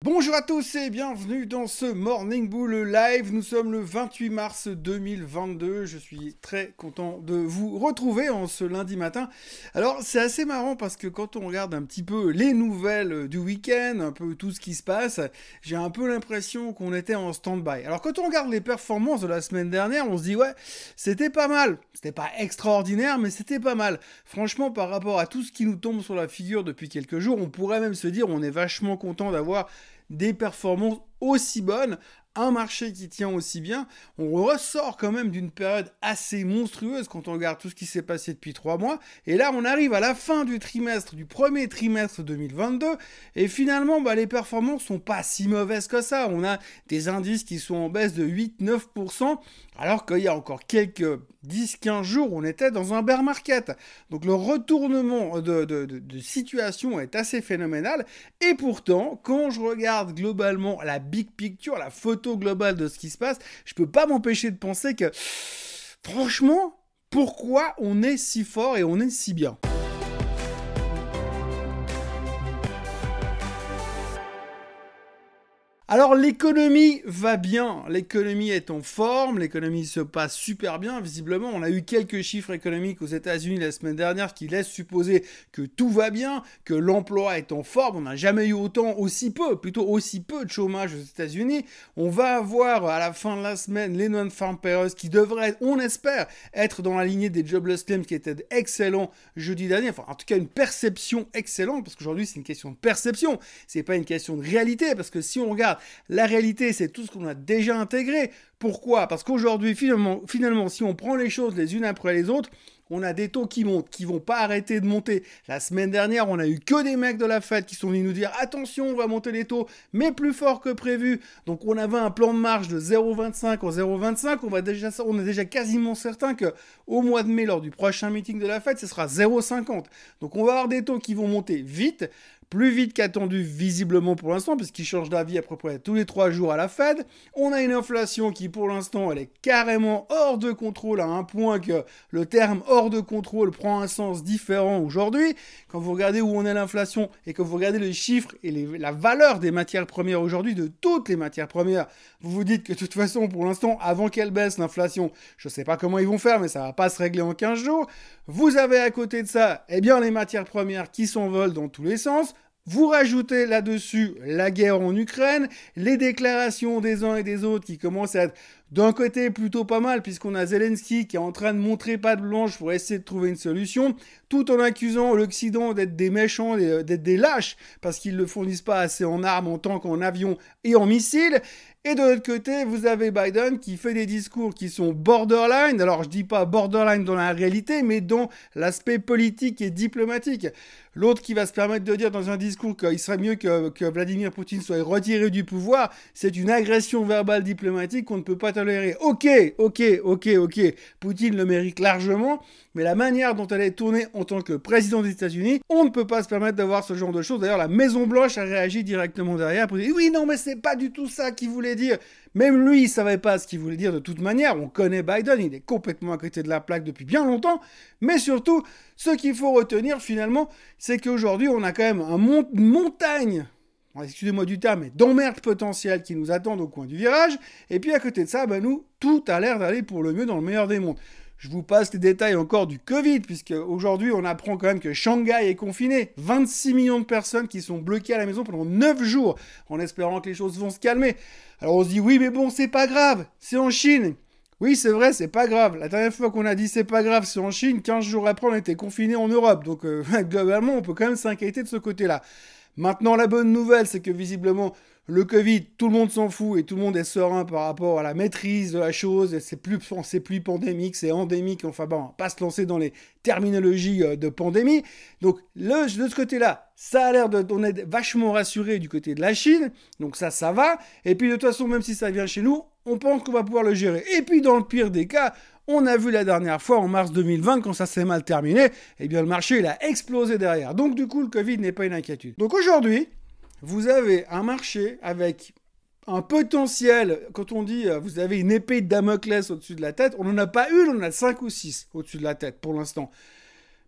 Bonjour à tous et bienvenue dans ce Morning Bull Live. Nous sommes le 28 mars 2022. Je suis très content de vous retrouver en ce lundi matin. Alors c'est assez marrant parce que quand on regarde un petit peu les nouvelles du week-end, un peu tout ce qui se passe, j'ai un peu l'impression qu'on était en stand-by. Alors quand on regarde les performances de la semaine dernière, on se dit ouais, c'était pas mal. C'était pas extraordinaire, mais c'était pas mal. Franchement, par rapport à tout ce qui nous tombe sur la figure depuis quelques jours, on pourrait même se dire on est vachement content d'avoir des performances aussi bonnes, un marché qui tient aussi bien. On ressort quand même d'une période assez monstrueuse quand on regarde tout ce qui s'est passé depuis 3 mois. Et là, on arrive à la fin du trimestre, du premier trimestre 2022. Et finalement, les performances sont pas si mauvaises que ça. On a des indices qui sont en baisse de 8-9%, alors qu'il y a encore quelques 10-15 jours, on était dans un bear market. Donc le retournement de situation est assez phénoménal. Et pourtant, quand je regarde globalement la big picture, la photo globale de ce qui se passe, je peux pas m'empêcher de penser que, franchement, pourquoi on est si fort et on est si bien ? Alors l'économie va bien, l'économie est en forme, l'économie se passe super bien, visiblement on a eu quelques chiffres économiques aux États-Unis la semaine dernière qui laissent supposer que tout va bien, que l'emploi est en forme, on n'a jamais eu aussi peu de chômage aux États-Unis. On va avoir à la fin de la semaine les non-farm payrolls qui devraient, on espère, être dans la lignée des jobless claims qui étaient excellents jeudi dernier, enfin en tout cas une perception excellente, parce qu'aujourd'hui c'est une question de perception, c'est pas une question de réalité, parce que si on regarde la réalité, c'est tout ce qu'on a déjà intégré. Pourquoi ? Parce qu'aujourd'hui, finalement, si on prend les choses les unes après les autres, on a des taux qui montent, qui vont pas arrêter de monter. La semaine dernière, on a eu que des mecs de la Fed qui sont venus nous dire « Attention, on va monter les taux, mais plus fort que prévu. » Donc on avait un plan de marge de 0,25 en 0,25. On est déjà quasiment certain qu'au mois de mai, lors du prochain meeting de la Fed, ce sera 0,50. Donc on va avoir des taux qui vont monter vite, plus vite qu'attendu visiblement pour l'instant, puisqu'ils changent d'avis à peu près tous les 3 jours à la Fed. On a une inflation qui pour l'instant elle est carrément hors de contrôle, à un point que le terme hors de contrôle prend un sens différent aujourd'hui. Quand vous regardez où on est l'inflation et que vous regardez les chiffres et la valeur des matières premières aujourd'hui, de toutes les matières premières, vous vous dites que de toute façon pour l'instant, avant qu'elle baisse l'inflation, je ne sais pas comment ils vont faire, mais ça ne va pas se régler en 15 jours. Vous avez à côté de ça, les matières premières qui s'envolent dans tous les sens. Vous rajoutez là-dessus la guerre en Ukraine, les déclarations des uns et des autres qui commencent à être d'un côté plutôt pas mal, puisqu'on a Zelensky qui est en train de montrer patte blanche pour essayer de trouver une solution, tout en accusant l'Occident d'être des méchants, d'être des lâches, parce qu'ils ne fournissent pas assez en armes, en tanks, en avions et en missiles. Et de l'autre côté, vous avez Biden qui fait des discours qui sont borderline. Alors, je dis pas borderline dans la réalité, mais dans l'aspect politique et diplomatique. L'autre qui va se permettre de dire dans un discours qu'il serait mieux que Vladimir Poutine soit retiré du pouvoir, c'est une agression verbale diplomatique qu'on ne peut pas tolérer. Ok. Poutine le mérite largement, mais la manière dont elle est tournée en tant que président des États-Unis, on ne peut pas se permettre d'avoir ce genre de choses. D'ailleurs, la Maison-Blanche a réagi directement derrière pour dire « Oui, non, mais c'est pas du tout ça qu'il voulait dire ». Même lui, il savait pas ce qu'il voulait dire de toute manière. On connaît Biden, il est complètement à côté de la plaque depuis bien longtemps. Mais surtout, ce qu'il faut retenir finalement, c'est qu'aujourd'hui, on a quand même une montagne, excusez-moi du terme, mais d'emmerdes potentielles qui nous attendent au coin du virage. Et puis à côté de ça, nous, tout a l'air d'aller pour le mieux dans le meilleur des mondes. Je vous passe les détails encore du Covid, puisque aujourd'hui, on apprend quand même que Shanghai est confiné. 26 millions de personnes qui sont bloquées à la maison pendant 9 jours, en espérant que les choses vont se calmer. Alors on se dit, oui, mais bon, c'est pas grave, c'est en Chine. Oui, c'est vrai, c'est pas grave. La dernière fois qu'on a dit c'est pas grave, c'est en Chine. 15 jours après, on était confinés en Europe. Donc, globalement, on peut quand même s'inquiéter de ce côté-là. Maintenant, la bonne nouvelle, c'est que visiblement, le Covid, tout le monde s'en fout et tout le monde est serein par rapport à la maîtrise de la chose. C'est plus pandémique, c'est endémique. Enfin bon, on va pas se lancer dans les terminologies de pandémie. Donc, de ce côté-là, ça a l'air on est vachement rassuré du côté de la Chine. Donc ça va. Et puis de toute façon, même si ça vient chez nous, on pense qu'on va pouvoir le gérer. Et puis dans le pire des cas, on a vu la dernière fois en mars 2020, quand ça s'est mal terminé, le marché il a explosé derrière. Donc du coup, le Covid n'est pas une inquiétude. Donc aujourd'hui, vous avez un marché avec un potentiel, quand on dit vous avez une épée de Damoclès au-dessus de la tête, on n'en a pas une, on en a 5 ou 6 au-dessus de la tête pour l'instant.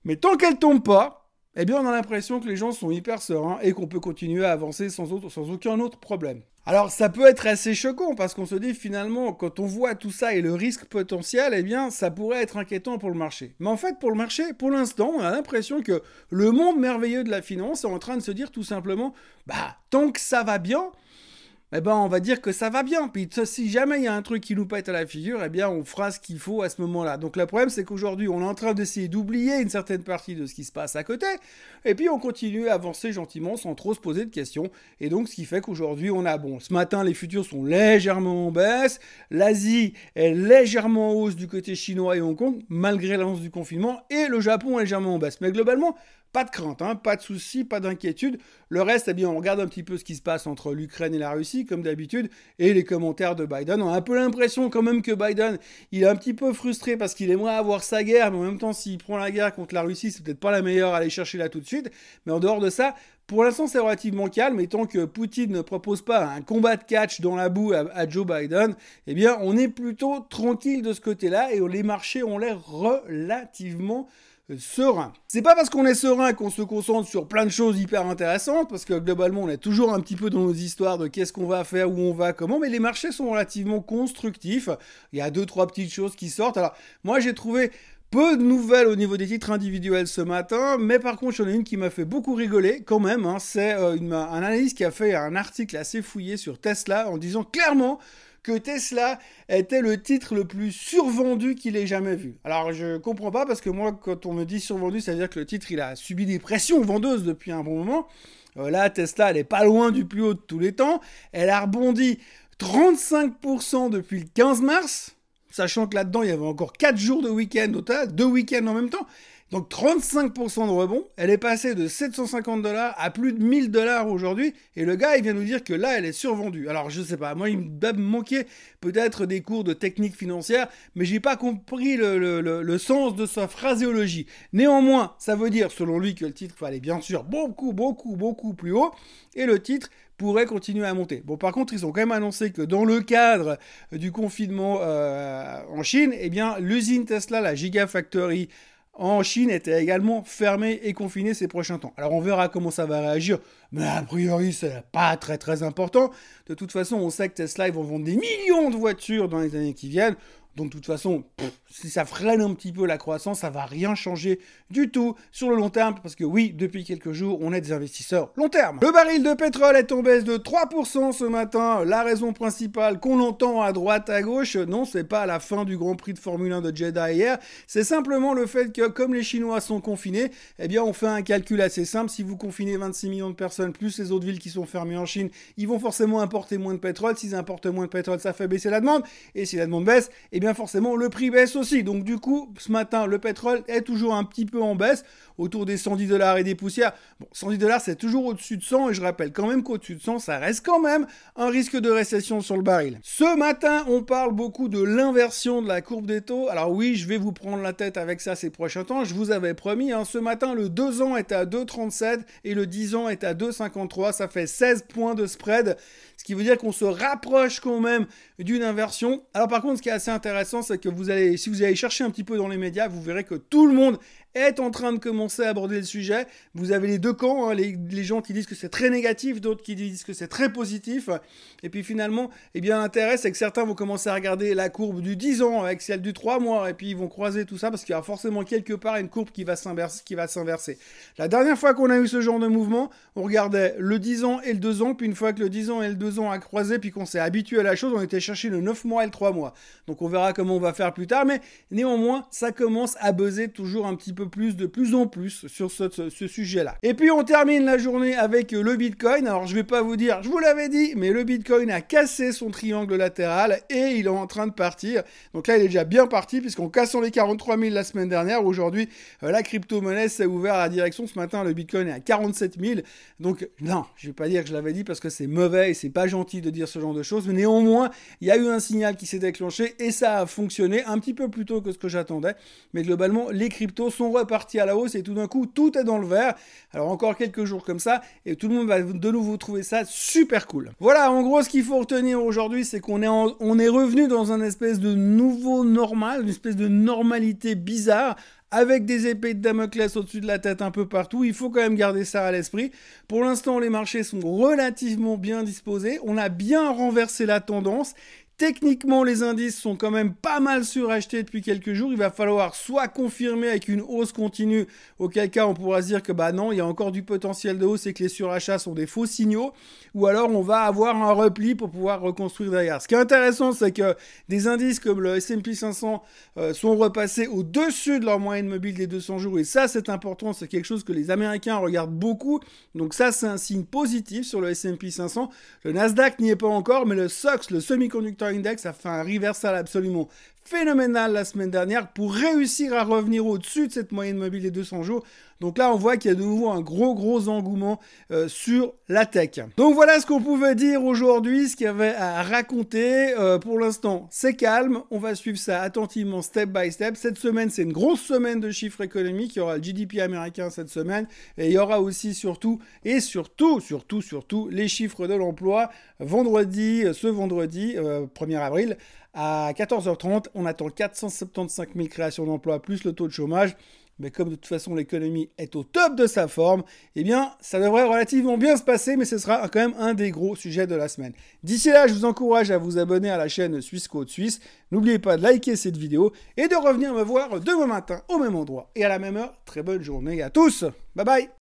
Mais tant qu'elle tombe pas, eh bien on a l'impression que les gens sont hyper sereins et qu'on peut continuer à avancer sans aucun autre problème. Alors ça peut être assez choquant parce qu'on se dit finalement quand on voit tout ça et le risque potentiel, eh bien ça pourrait être inquiétant pour le marché. Mais en fait pour le marché, pour l'instant, on a l'impression que le monde merveilleux de la finance est en train de se dire tout simplement, bah tant que ça va bien, eh ben on va dire que ça va bien. Puis si jamais il y a un truc qui nous pète à la figure, eh bien on fera ce qu'il faut à ce moment-là. Donc le problème c'est qu'aujourd'hui on est en train d'essayer d'oublier une certaine partie de ce qui se passe à côté, et puis on continue à avancer gentiment sans trop se poser de questions. Et donc ce qui fait qu'aujourd'hui on a, bon, ce matin les futurs sont légèrement en baisse, l'Asie est légèrement en hausse du côté chinois et Hong Kong, malgré l'annonce du confinement, et le Japon est légèrement en baisse. Mais globalement, pas de crainte, hein, pas de soucis, pas d'inquiétude. Le reste, eh bien, on regarde un petit peu ce qui se passe entre l'Ukraine et la Russie, comme d'habitude, et les commentaires de Biden. On a un peu l'impression quand même que Biden, il est un petit peu frustré parce qu'il aimerait avoir sa guerre, mais en même temps, s'il prend la guerre contre la Russie, c'est peut-être pas la meilleure à aller chercher là tout de suite. Mais en dehors de ça, pour l'instant, c'est relativement calme, et tant que Poutine ne propose pas un combat de catch dans la boue à Joe Biden, eh bien, on est plutôt tranquille de ce côté-là, et les marchés ont l'air relativement serein. C'est pas parce qu'on est serein qu'on se concentre sur plein de choses hyper intéressantes, parce que globalement on est toujours un petit peu dans nos histoires de qu'est-ce qu'on va faire, où on va, comment, mais les marchés sont relativement constructifs. Il y a 2-3 petites choses qui sortent. Alors moi j'ai trouvé peu de nouvelles au niveau des titres individuels ce matin, mais par contre, il y en a une qui m'a fait beaucoup rigoler quand même. Hein. C'est un analyste qui a fait un article assez fouillé sur Tesla en disant clairement que Tesla était le titre le plus survendu qu'il ait jamais vu. Alors je comprends pas parce que moi quand on me dit survendu, ça veut dire que le titre il a subi des pressions vendeuses depuis un bon moment. Là Tesla elle est pas loin du plus haut de tous les temps. Elle a rebondi 35% depuis le 15 mars, sachant que là-dedans il y avait encore 4 jours de week-end au total, 2 week-ends en même temps. Donc 35% de rebond, elle est passée de 750 $ à plus de 1000 $ aujourd'hui, et le gars il vient nous dire que là elle est survendue. Alors je sais pas, moi il me manquait peut-être des cours de technique financière, mais j'ai pas compris le sens de sa phraséologie. Néanmoins, ça veut dire selon lui que le titre fallait bien sûr beaucoup plus haut, et le titre pourrait continuer à monter. Bon, par contre, ils ont quand même annoncé que dans le cadre du confinement en Chine, eh bien l'usine Tesla, la Gigafactory en Chine, était également fermée et confinée ces prochains temps. Alors on verra comment ça va réagir, mais a priori c'est pas très important. De toute façon, on sait que Tesla ils vont vendre des millions de voitures dans les années qui viennent. Donc de toute façon, si ça freine un petit peu la croissance, ça va rien changer du tout sur le long terme, parce que oui, depuis quelques jours, on est des investisseurs long terme. Le baril de pétrole est en baisse de 3% ce matin. La raison principale qu'on entend à droite, à gauche, non, c'est pas la fin du Grand Prix de Formule 1 de Jeddah hier, c'est simplement le fait que comme les Chinois sont confinés, eh bien on fait un calcul assez simple. Si vous confinez 26 millions de personnes, plus les autres villes qui sont fermées en Chine, ils vont forcément importer moins de pétrole. S'ils importent moins de pétrole, ça fait baisser la demande, et si la demande baisse, eh bien forcément le prix baisse aussi. Donc du coup, ce matin, le pétrole est toujours un petit peu en baisse, autour des 110 $ et des poussières. Bon, 110 $, c'est toujours au-dessus de 100, et je rappelle quand même qu'au-dessus de 100, ça reste quand même un risque de récession sur le baril. Ce matin, on parle beaucoup de l'inversion de la courbe des taux. Alors oui, je vais vous prendre la tête avec ça ces prochains temps, je vous avais promis, hein. Ce matin, le 2 ans est à 2,37 et le 10 ans est à 2,53, ça fait 16 points de spread, ce qui veut dire qu'on se rapproche quand même d'une inversion. Alors par contre, ce qui est assez intéressant, c'est que si vous allez chercher un petit peu dans les médias, vous verrez que tout le monde est en train de commencer à aborder le sujet. Vous avez les deux camps, hein, les gens qui disent que c'est très négatif, d'autres qui disent que c'est très positif. Et puis finalement, eh bien l'intérêt, c'est que certains vont commencer à regarder la courbe du 10 ans avec celle du 3 mois, et puis ils vont croiser tout ça, parce qu'il y a forcément quelque part une courbe qui va s'inverser. La dernière fois qu'on a eu ce genre de mouvement, on regardait le 10 ans et le 2 ans, puis une fois que le 10 ans et le 2 ans a croisé, puis qu'on s'est habitué à la chose, on était chercher le 9 mois et le 3 mois. Donc on verra comment on va faire plus tard, mais néanmoins, ça commence à buzzer toujours un petit peu de plus en plus sur ce sujet-là. Et puis on termine la journée avec le Bitcoin. Alors je vais pas vous dire, je vous l'avais dit, mais le Bitcoin a cassé son triangle latéral et il est en train de partir. Donc là il est déjà bien parti, puisqu'en cassant les 43 000 la semaine dernière, aujourd'hui la crypto-monnaie s'est ouverte à la direction. Ce matin le Bitcoin est à 47 000. Donc non, je vais pas dire que je l'avais dit, parce que c'est mauvais et c'est pas gentil de dire ce genre de choses, mais néanmoins il y a eu un signal qui s'est déclenché et ça a fonctionné un petit peu plus tôt que ce que j'attendais. Mais globalement les cryptos sont repartis à la hausse et tout d'un coup tout est dans le vert. Alors encore quelques jours comme ça et tout le monde va de nouveau trouver ça super cool. Voilà, en gros ce qu'il faut retenir aujourd'hui, c'est qu'on est revenu dans un espèce de nouveau normal, une espèce de normalité bizarre, avec des épées de Damoclès au-dessus de la tête un peu partout. Il faut quand même garder ça à l'esprit. Pour l'instant, les marchés sont relativement bien disposés. On a bien renversé la tendance. Techniquement, les indices sont quand même pas mal surachetés depuis quelques jours. Il va falloir soit confirmer avec une hausse continue, auquel cas on pourra se dire que bah non, il y a encore du potentiel de hausse et que les surachats sont des faux signaux, ou alors on va avoir un repli pour pouvoir reconstruire derrière. Ce qui est intéressant, c'est que des indices comme le S&P 500 sont repassés au-dessus de leur moyenne mobile des 200 jours, et ça c'est important, c'est quelque chose que les Américains regardent beaucoup, donc ça c'est un signe positif sur le S&P 500. Le Nasdaq n'y est pas encore, mais le SOX, le semi-conductor index, a fait un reversal absolument phénoménal la semaine dernière pour réussir à revenir au-dessus de cette moyenne mobile des 200 jours. Donc là, on voit qu'il y a de nouveau un gros engouement sur la tech. Donc voilà ce qu'on pouvait dire aujourd'hui, ce qu'il y avait à raconter. Pour l'instant, c'est calme. On va suivre ça attentivement, step by step. Cette semaine, c'est une grosse semaine de chiffres économiques. Il y aura le GDP américain cette semaine. Et il y aura aussi surtout, les chiffres de l'emploi. Ce vendredi, 1er avril, à 14h30, on attend 475 000 créations d'emplois plus le taux de chômage. Mais comme de toute façon l'économie est au top de sa forme, eh bien ça devrait relativement bien se passer, mais ce sera quand même un des gros sujets de la semaine. D'ici là, je vous encourage à vous abonner à la chaîne Suisse Côte Suisse. N'oubliez pas de liker cette vidéo et de revenir me voir demain matin au même endroit et à la même heure. Très bonne journée à tous. Bye bye.